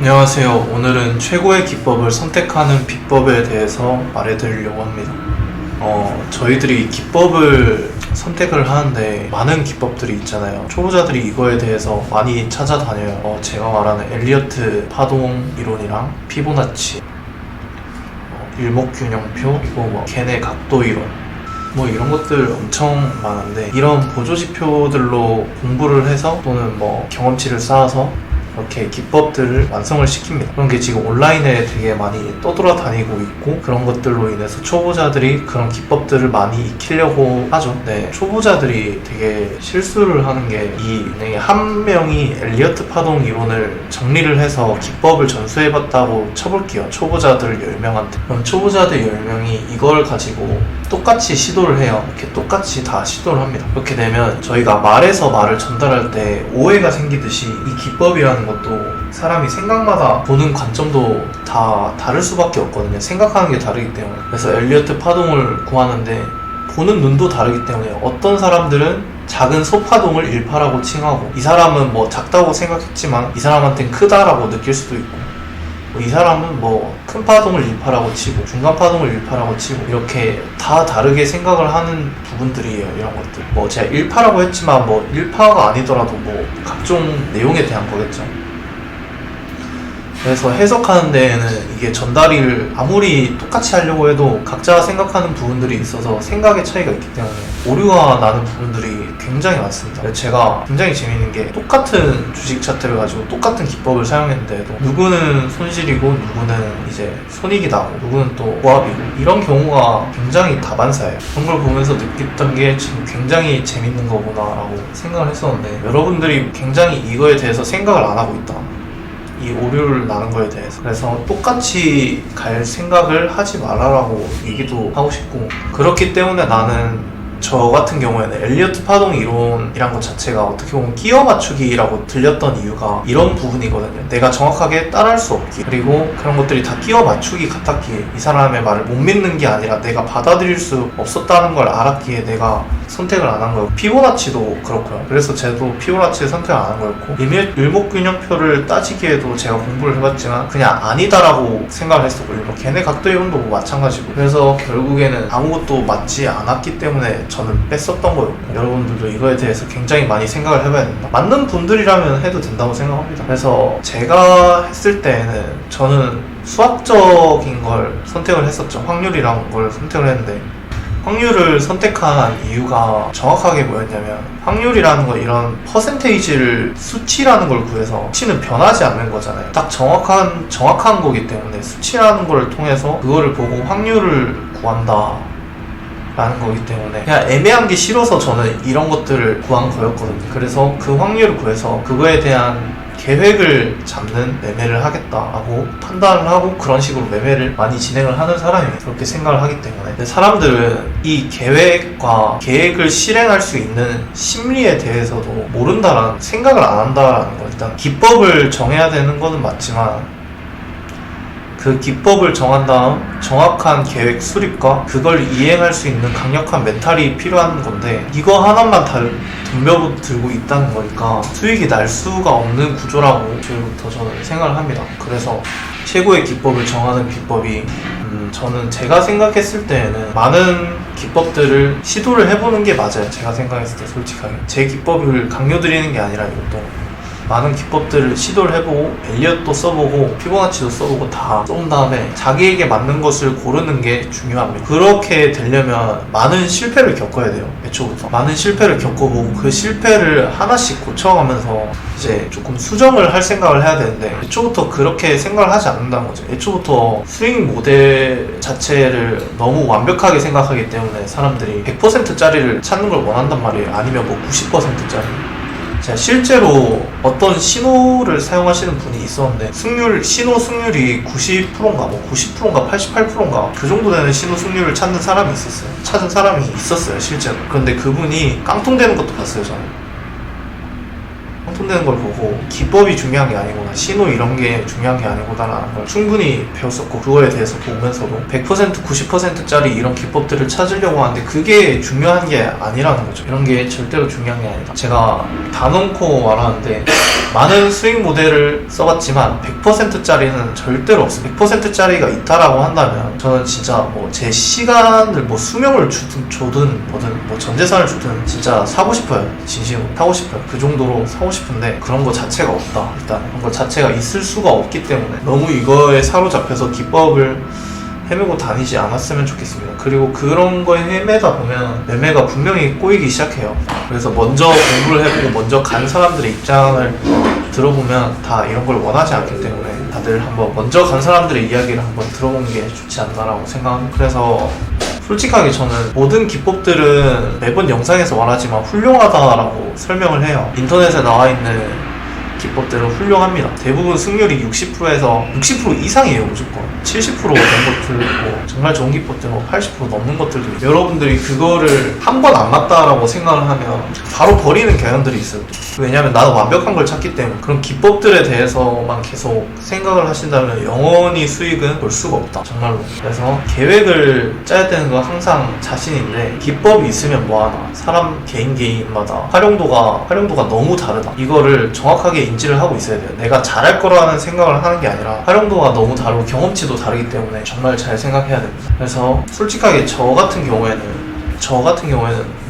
안녕하세요. 오늘은 최고의 기법을 선택하는 비법에 대해서 말해드리려고 합니다. 저희들이 기법을 선택을 하는데 많은 기법들이 있잖아요. 초보자들이 이거에 대해서 많이 찾아다녀요. 제가 말하는 엘리어트 파동 이론이랑 피보나치, 일목균형표, 그리고 걔네 각도 이론, 이런 것들 엄청 많은데, 이런 보조지표들로 공부를 해서 또는 경험치를 쌓아서 이렇게 기법들을 완성을 시킵니다. 그런 게 지금 온라인에 되게 많이 떠돌아다니고 있고, 그런 것들로 인해서 초보자들이 그런 기법들을 많이 익히려고 하죠. 네, 초보자들이 되게 실수를 하는 게, 한 명이 엘리어트 파동 이론을 정리를 해서 기법을 전수해봤다고 쳐볼게요. 초보자들 10명한테. 그럼 초보자들 10명이 이걸 가지고 똑같이 시도를 해요. 이렇게 똑같이 다 시도를 합니다. 그렇게 되면 저희가 말에서 말을 전달할 때 오해가 생기듯이, 이 기법이라는 것도 사람이 생각마다 보는 관점도 다 다를 수밖에 없거든요. 생각하는 게 다르기 때문에. 그래서 엘리어트 파동을 구하는데 보는 눈도 다르기 때문에, 어떤 사람들은 작은 소파동을 1파라고 칭하고, 이 사람은 작다고 생각했지만 이 사람한테는 크다라고 느낄 수도 있고, 이 사람은 큰 파동을 1파라고 치고 중간 파동을 1파라고 치고, 이렇게 다 다르게 생각을 하는 부분들이에요. 이런 것들. 제가 1파라고 했지만 1파가 아니더라도 각종 내용에 대한 거겠죠. 그래서 해석하는 데에는 이게 전달을 아무리 똑같이 하려고 해도 각자 생각하는 부분들이 있어서 생각의 차이가 있기 때문에 오류가 나는 부분들이 굉장히 많습니다. 제가 굉장히 재밌는 게, 똑같은 주식 차트를 가지고 똑같은 기법을 사용했는데도 누구는 손실이고 누구는 이제 손익이 나고 누구는 또 고압이고, 이런 경우가 굉장히 다반사예요. 그런 걸 보면서 느꼈던 게, 지금 굉장히 재밌는 거구나 라고 생각을 했었는데, 여러분들이 굉장히 이거에 대해서 생각을 안 하고 있다, 이 오류를 나는 거에 대해서. 그래서 똑같이 갈 생각을 하지 말아라고 얘기도 하고 싶고, 그렇기 때문에 나는, 저 같은 경우에는 엘리어트 파동 이론이란 것 자체가 어떻게 보면 끼워 맞추기라고 들렸던 이유가 이런 부분이거든요. 내가 정확하게 따라할 수 없기, 그리고 그런 것들이 다 끼워 맞추기 같았기에, 이 사람의 말을 못 믿는 게 아니라 내가 받아들일 수 없었다는 걸 알았기에 내가 선택을 안 한 거예요. 피보나치도 그렇고요. 그래서 저도 피보나치를 선택을 안 한 거였고, 일목균형표를 따지기에도 제가 공부를 해봤지만 그냥 아니다라고 생각을 했었고, 걔네 각도 이론도 마찬가지고, 그래서 결국에는 아무것도 맞지 않았기 때문에 저는 뺐었던 거였고, 여러분들도 이거에 대해서 굉장히 많이 생각을 해봐야 된다. 맞는 분들이라면 해도 된다고 생각합니다. 그래서 제가 했을 때에는 저는 수학적인 걸 선택을 했었죠. 확률이라는 걸 선택을 했는데, 확률을 선택한 이유가 정확하게 뭐였냐면, 확률이라는 거, 이런 퍼센테이지를, 수치라는 걸 구해서, 수치는 변하지 않는 거잖아요. 딱 정확한 거기 때문에 수치라는 걸 통해서 그거를 보고 확률을 구한다 라는 거기 때문에, 그냥 애매한 게 싫어서 저는 이런 것들을 구한 거였거든요. 그래서 그 확률을 구해서 그거에 대한 계획을 잡는 매매를 하겠다라고 판단을 하고, 그런 식으로 매매를 많이 진행을 하는 사람이 그렇게 생각을 하기 때문에. 근데 사람들은 이 계획과 계획을 실행할 수 있는 심리에 대해서도 모른다라는, 생각을 안 한다라는 거. 일단 기법을 정해야 되는 거는 맞지만, 그 기법을 정한 다음 정확한 계획 수립과 그걸 이행할 수 있는 강력한 멘탈이 필요한 건데, 이거 하나만 덤벼들고 있다는 거니까 수익이 날 수가 없는 구조라고 지금부터 저는 생각을 합니다. 그래서 최고의 기법을 정하는 비법이, 저는 제가 생각했을 때에는 많은 기법들을 시도를 해보는 게 맞아요. 제가 생각했을 때 솔직하게 제 기법을 강요드리는 게 아니라, 이것도 많은 기법들을 시도를 해보고, 엘리엇도 써보고 피보나치도 써보고 다 써본 다음에 자기에게 맞는 것을 고르는 게 중요합니다. 그렇게 되려면 많은 실패를 겪어야 돼요. 애초부터 많은 실패를 겪어보고, 그 실패를 하나씩 고쳐가면서 이제 조금 수정을 할 생각을 해야 되는데, 애초부터 그렇게 생각을 하지 않는다는 거죠. 애초부터 수익 모델 자체를 너무 완벽하게 생각하기 때문에 사람들이 100%짜리를 찾는 걸 원한단 말이에요. 아니면 90%짜리. 제가 실제로 어떤 신호를 사용하시는 분이 있었는데, 신호 승률이 90%인가 90%인가 88%인가 그 정도 되는 신호 승률을 찾는 사람이 실제로. 그런데 그분이 깡통되는 것도 봤어요. 저는 손되는 걸 보고 기법이 중요한 게 아니구나, 신호 이런 게 중요한 게 아니구나라는 걸 충분히 배웠었고, 그거에 대해서 보면서도 100% 90%짜리 이런 기법들을 찾으려고 하는데 그게 중요한 게 아니라는 거죠. 이런 게 절대로 중요한 게 아니다. 제가 단언코 말하는데 많은 스윙 모델을 써봤지만 100%짜리는 절대로 없어요. 100%짜리가 있다라고 한다면 저는 진짜 뭐 제 시간을 뭐 수명을 줘든 뭐든 뭐 전재산을 주든 진짜 사고 싶어요. 진심으로 사고 싶어요. 그 정도로 사고 싶은데 그런 거 자체가 없다. 일단 그런 거 자체가 있을 수가 없기 때문에 너무 이거에 사로잡혀서 기법을 헤매고 다니지 않았으면 좋겠습니다. 그리고 그런 거에 헤매다 보면 매매가 분명히 꼬이기 시작해요. 그래서 먼저 공부를 해보고 먼저 간 사람들의 입장을 들어보면 다 이런 걸 원하지 않기 때문에 다들 한번 먼저 간 사람들의 이야기를 한번 들어보는 게 좋지 않나라고 생각합니다. 그래서 솔직하게 저는 모든 기법들은 매번 영상에서 말하지만 훌륭하다라고 설명을 해요. 인터넷에 나와 있는 기법들은 훌륭합니다. 대부분 승률이 60%에서 60% 이상이에요. 무조건 70% 된 것들, 뭐 정말 좋은 기법들 뭐 80% 넘는 것들도 있어요. 여러분들이 그거를 한 번 안 맞다라고 생각을 하면 바로 버리는 경향들이 있어요. 왜냐면 나는 완벽한 걸 찾기 때문에. 그런 기법들에 대해서만 계속 생각을 하신다면 영원히 수익은 볼 수가 없다, 정말로. 그래서 계획을 짜야 되는 건 항상 자신인데 기법이 있으면 뭐하나. 사람 개인마다 활용도가 너무 다르다. 이거를 정확하게 인지를 하고 있어야 돼요. 내가 잘할 거라는 생각을 하는 게 아니라 활용도가 너무 다르고 경험치도 다르기 때문에 정말 잘 생각해야 됩니다. 그래서 솔직하게 저 같은 경우에는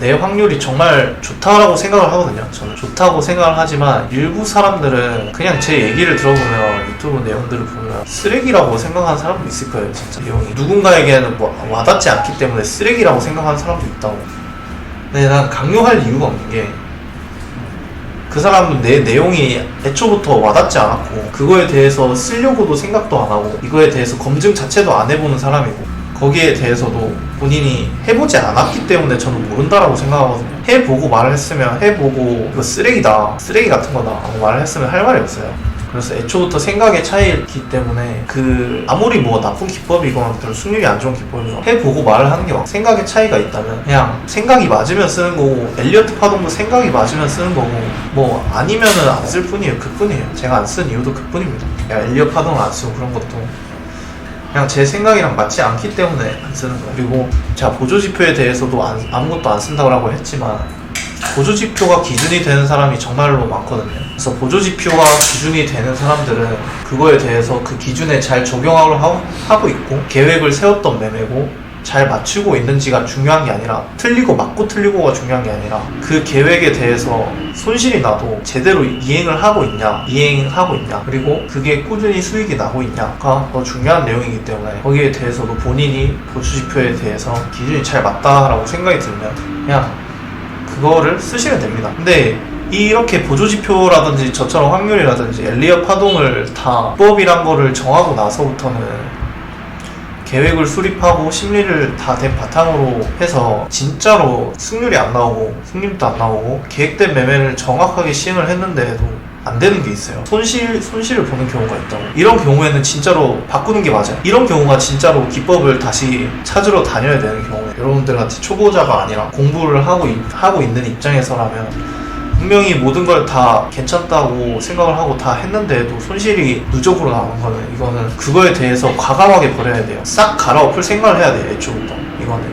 내 확률이 정말 좋다라고 생각을 하거든요. 저는 좋다고 생각을 하지만 일부 사람들은 그냥 제 얘기를 들어보면, 유튜브 내용들을 보면 쓰레기라고 생각하는 사람도 있을 거예요. 진짜 내용이 누군가에게는 뭐 와닿지 않기 때문에 쓰레기라고 생각하는 사람도 있다고. 근데 난 강요할 이유가 없는 게, 그 사람은 내 내용이 애초부터 와닿지 않았고 그거에 대해서 쓰려고도 생각도 안 하고 이거에 대해서 검증 자체도 안 해보는 사람이고, 거기에 대해서도 본인이 해보지 않았기 때문에 저는 모른다라고 생각하거든요. 해보고 말을 했으면, 해보고 이거 쓰레기다, 쓰레기 같은 거다 라고 말을 했으면 할 말이 없어요. 그래서 애초부터 생각의 차이이기 때문에 아무리 뭐 나쁜 기법이거나 수익률이 안 좋은 기법이거나 해보고 말을 하는 게 막 생각의 차이가 있다면 그냥 생각이 맞으면 쓰는 거고, 엘리어트 파동도 생각이 맞으면 쓰는 거고, 뭐 아니면은 안 쓸 뿐이에요. 그뿐이에요. 제가 안 쓴 이유도 그뿐입니다. 엘리어트 파동을 안 쓰고 그런 것도 그냥 제 생각이랑 맞지 않기 때문에 안 쓰는 거예요. 그리고 제가 보조지표에 대해서도 아무것도 안 쓴다고 했지만 보조지표가 기준이 되는 사람이 정말로 많거든요. 그래서 보조지표가 기준이 되는 사람들은 그거에 대해서 그 기준에 잘 적용하고 있고, 계획을 세웠던 매매고 잘 맞추고 있는지가 중요한 게 아니라, 맞고 틀리고가 중요한 게 아니라 그 계획에 대해서 손실이 나도 제대로 이행하고 있냐, 그리고 그게 꾸준히 수익이 나고 있냐가 더 중요한 내용이기 때문에 거기에 대해서도 본인이 보조지표에 대해서 기준이 잘 맞다라고 생각이 들면 그냥 그거를 쓰시면 됩니다. 근데 이렇게 보조지표라든지 저처럼 확률이라든지 엘리엇 파동을 다 기법이란 거를 정하고 나서부터는 계획을 수립하고 심리를 다 된 바탕으로 해서 진짜로 승률이 안 나오고 승률도 안 나오고 계획된 매매를 정확하게 시행을 했는데도 안 되는 게 있어요. 손실을 보는 경우가 있다고. 이런 경우에는 진짜로 바꾸는 게 맞아요. 이런 경우가 진짜로 기법을 다시 찾으러 다녀야 되는 경우예요. 여러분들같이 초보자가 아니라 공부를 하고 있는 입장에서라면 분명히 모든 걸 다 괜찮다고 생각을 하고 다 했는데도 손실이 누적으로 나오는 거는, 이거는 그거에 대해서 과감하게 버려야 돼요. 싹 갈아엎을 생각을 해야 돼요. 애초부터.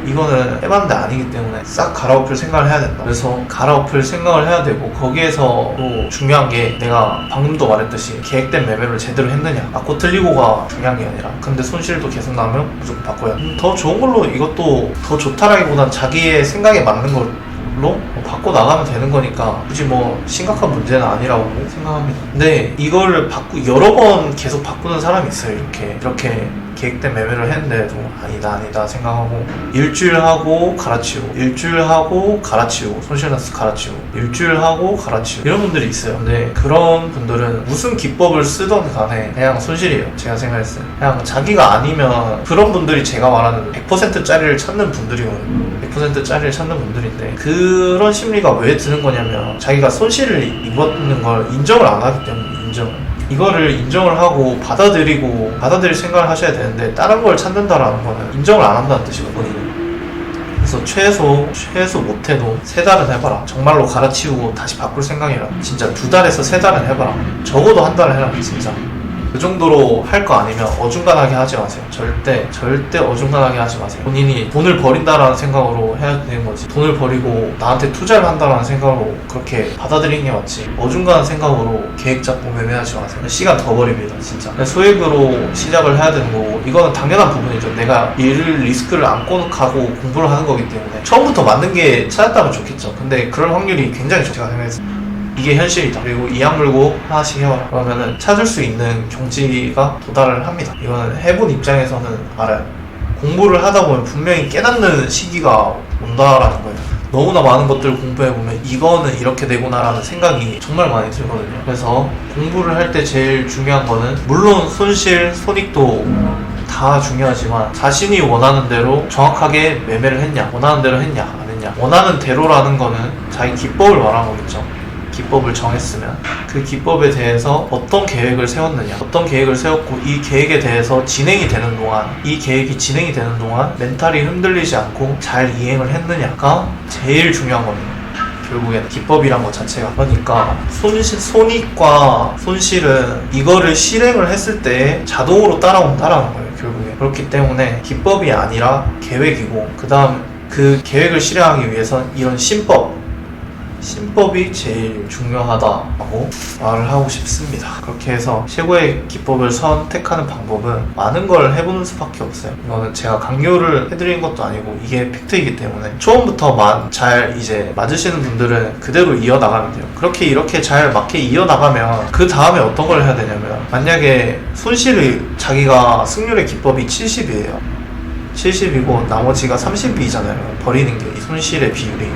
이거는 해봤는데 아니기 때문에 싹 갈아엎을 생각을 해야 된다. 그래서 갈아엎을 생각을 해야 되고, 거기에서 또 중요한 게 내가 방금도 말했듯이 계획된 매매를 제대로 했느냐, 맞고 틀리고가 중요한 게 아니라, 근데 손실도 계속 나면 무조건 바꿔야 돼. 더 좋은 걸로, 이것도 더 좋다라기보단 자기의 생각에 맞는 걸로 바꿔 나가면 되는 거니까 굳이 뭐 심각한 문제는 아니라고 생각합니다. 근데 이거를 여러 번 계속 바꾸는 사람이 있어요. 이렇게 계획된 매매를 했는데도 아니다 생각하고 일주일 하고 갈아치우고, 일주일 하고 갈아치우고, 손실 나서 갈아치우고, 일주일 하고 갈아치우고, 이런 분들이 있어요. 근데 그런 분들은 무슨 기법을 쓰던 간에 그냥 손실이에요. 제가 생각했어요. 그냥 자기가 아니면, 그런 분들이 제가 말하는 100%짜리를 찾는 분들이거든요. 100%짜리를 찾는 분들인데, 그런 심리가 왜 드는 거냐면 자기가 손실을 입었는 걸 인정을 안 하기 때문에. 이거를 인정을 하고 받아들일 생각을 하셔야 되는데, 다른 걸 찾는다라는 거는 인정을 안 한다는 뜻이거든요. 본인은. 그래서 최소 못해도 3달은 해봐라. 정말로 갈아치우고 다시 바꿀 생각이라 진짜 2달에서 3달은 해봐라. 적어도 1달은 해라 진짜. 그 정도로 할 거 아니면 어중간하게 하지 마세요. 절대 어중간하게 하지 마세요. 본인이 돈을 버린다라는 생각으로 해야 되는 거지. 돈을 버리고 나한테 투자를 한다라는 생각으로 그렇게 받아들이는 게 맞지. 어중간한 생각으로 계획 잡고 매매하지 마세요. 시간 더 버립니다 진짜. 소액으로 시작을 해야 되는 거고, 이거는 당연한 부분이죠. 내가 일을 리스크를 안고 가고 공부를 하는 거기 때문에 처음부터 맞는 게 찾았다면 좋겠죠. 근데 그럴 확률이 굉장히 적다고 생각했어요. 이게 현실이다. 그리고 이악 물고 하나씩 해와라. 그러면은 찾을 수 있는 경지가 도달을 합니다. 이거는 해본 입장에서는 알아요. 공부를 하다 보면 분명히 깨닫는 시기가 온다라는 거예요. 너무나 많은 것들을 공부해보면 이거는 이렇게 되구나 라는 생각이 정말 많이 들거든요. 그래서 공부를 할 때 제일 중요한 거는, 물론 손실, 손익도 다 중요하지만 자신이 원하는 대로 정확하게 매매를 했냐, 원하는 대로 했냐 안 했냐. 원하는 대로라는 거는 자기 기법을 말하는 거겠죠. 기법을 정했으면 그 기법에 대해서 어떤 계획을 세웠느냐, 어떤 계획을 세웠고 이 계획에 대해서 진행이 되는 동안, 이 계획이 진행이 되는 동안 멘탈이 흔들리지 않고 잘 이행을 했느냐가 제일 중요한 겁니다. 결국에는 기법이란 것 자체가. 그러니까 손익과 손실은 이거를 실행을 했을 때 자동으로 따라온다라는 거예요. 결국에. 그렇기 때문에 기법이 아니라 계획이고, 그 다음 그 계획을 실행하기 위해선 이런 신법이 제일 중요하다고 말을 하고 싶습니다. 그렇게 해서 최고의 기법을 선택하는 방법은 많은 걸 해보는 수밖에 없어요. 이거는 제가 강요를 해드리는 것도 아니고 이게 팩트이기 때문에 처음부터 잘 이제 맞으시는 분들은 그대로 이어나가면 돼요. 이렇게 잘 맞게 이어나가면 그 다음에 어떤 걸 해야 되냐면, 만약에 자기가 승률의 기법이 70이에요. 70이고 나머지가 30이잖아요. 버리는 게 이 손실의 비율이.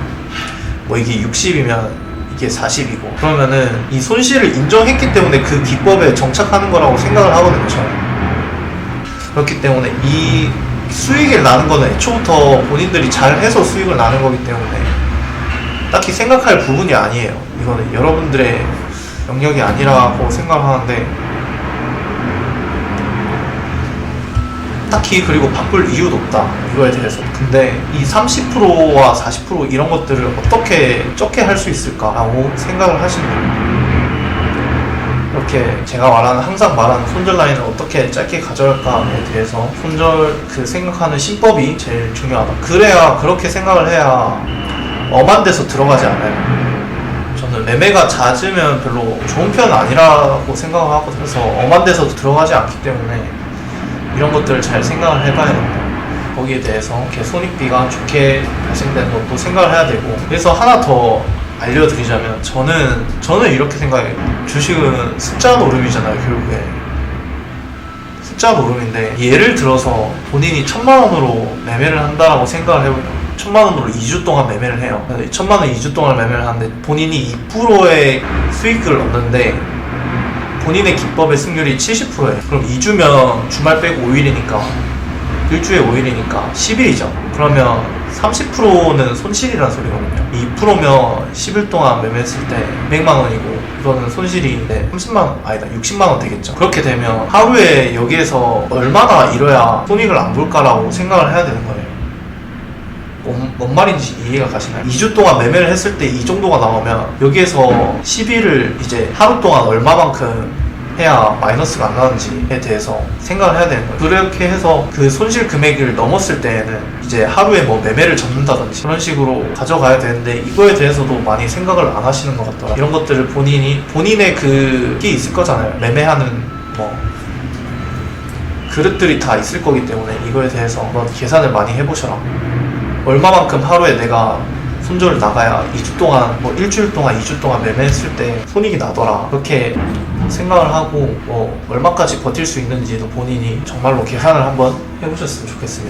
이게 60이면 이게 40이고, 그러면은 이 손실을 인정했기 때문에 그 기법에 정착하는 거라고 생각을 하거든요, 저는. 그렇기 때문에 이 수익을 나는 거는 애초부터 본인들이 잘해서 수익을 나는 거기 때문에 딱히 생각할 부분이 아니에요. 이거는 여러분들의 영역이 아니라고 생각하는데, 딱히 그리고 바꿀 이유도 없다, 이거에 대해서. 근데 이 30%와 40% 이런 것들을 어떻게 적게 할 수 있을까라고 생각을 하시는 거예요. 이렇게 제가 항상 말하는 손절 라인을 어떻게 짧게 가져갈까에 대해서 생각하는 신법이 제일 중요하다. 그렇게 생각을 해야 엄한 데서 들어가지 않아요. 저는 매매가 잦으면 별로 좋은 편은 아니라고 생각을 하거든요. 그래서 엄한 데서 들어가지 않기 때문에 이런 것들을 잘 생각을 해봐야 됩니다. 거기에 대해서 이렇게 손익비가 좋게 발생되는 것도 생각을 해야 되고. 그래서 하나 더 알려드리자면, 저는 이렇게 생각해요. 주식은 숫자 노름이잖아요. 결국에 숫자 노름인데, 예를 들어서 본인이 1000만원으로 매매를 한다라고 생각을 해보면 1000만원으로 2주 동안 매매를 해요. 1000만원 2주 동안 매매를 하는데 본인이 2%의 수익을 얻는데 본인의 기법의 승률이 70%예요. 그럼 2주면 주말 빼고 5일이니까, 일주에 5일이니까 10일이죠. 그러면 30%는 손실이라는 소리거든요. 2%면 10일 동안 매매했을 때 200만원이고, 이거는 손실이 60만원 되겠죠. 그렇게 되면 하루에 여기에서 얼마나 잃어야 손익을 안 볼까라고 생각을 해야 되는 거예요. 뭔 말인지 이해가 가시나요? 2주 동안 매매를 했을 때 이 정도가 나오면 여기에서 10일을 이제 하루 동안 얼마만큼 해야 마이너스가 안 나는지에 대해서 생각을 해야 되는 거예요. 그렇게 해서 그 손실 금액을 넘었을 때에는 이제 하루에 매매를 접는다든지 그런 식으로 가져가야 되는데, 이거에 대해서도 많이 생각을 안 하시는 것 같더라고요. 이런 것들을 본인의 그게 있을 거잖아요. 매매하는 그릇들이 다 있을 거기 때문에 이거에 대해서 한번 계산을 많이 해보셔라. 얼마만큼 하루에 내가 손절을 나가야 2주 동안, 일주일 동안, 2주 동안 매매했을 때 손익이 나더라. 그렇게 생각을 하고 얼마까지 버틸 수 있는지도 본인이 정말로 계산을 한번 해보셨으면 좋겠습니다.